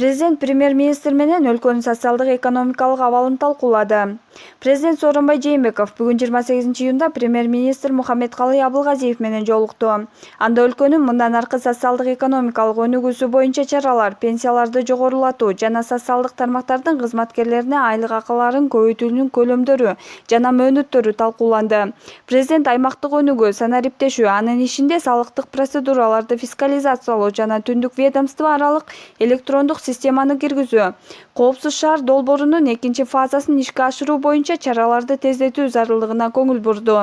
Президент премьер-министр менен өлкөнүн социалдык экономикалык абалын талкуулады. Президент Сооронбай Жээнбеков бүгүн 28 июнда премьер-министр Мухаммедкалый Абылгазиев менен жолукту. Анда өлкөнүн мындан аркы социалдык экономикалык өнүгүүсү боюнча чаралар, пенсияларды жогорулатуу жана социалдык тармактардын кызматкерлерине айлык акыларын көбөйтүүнүн көлөмдөрү жана мөөнөттөрү талкууланды. Президент аймактык өнүгүү, санариптешүү, анын ичинде салыктык процедураларды фискализациялоо жана түндүк ведомство аралык электрондук системаны киргизүү, Коопсуз шаар долбоорунун экинчи фазасын ишке ашыруу боюнча чараларды тездетүү зарылдыгына көңүл бурду.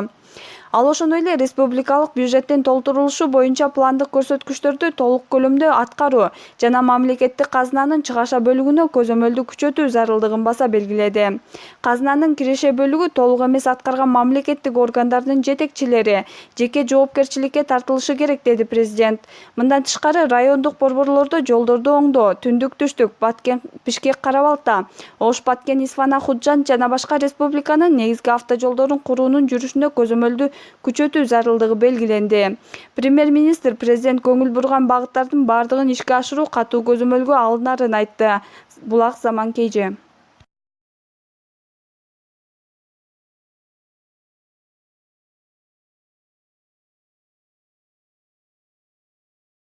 Ал ошондой эле республикалык бюджеттин толтурулушу боюнча пландык көрсөткүчтөрдү толук көлөмдө аткаруу жана мамлекеттик казынанын чыгаша бөлүгүнө көзөмөлдү күчөтүү зарылдыгын баса белгиледи. Казынанын киреше бөлүгү толук эмес аткарган мамлекеттик органдардын жетекчилери жеке жоопкерчиликке тартылышы керек, деди президент. Мындан тышкары райондук борборлордо жолдорду оңдоо, түндүк-түштүк, Баткен-Бишкек-Кара-Балта, Ош-Баткен-Исфана-Худжанд жана башка республиканын негизги автожолдорун куруунун жүрүшүнө көзөмөлдү күчөтүү зарылдыгы белгиленди. Премьер-министр президент көңүл бурган багыттардын бардыгын ишке ашыруу катуу көзөмөлгө алынарын айтты. Булак Заман KG.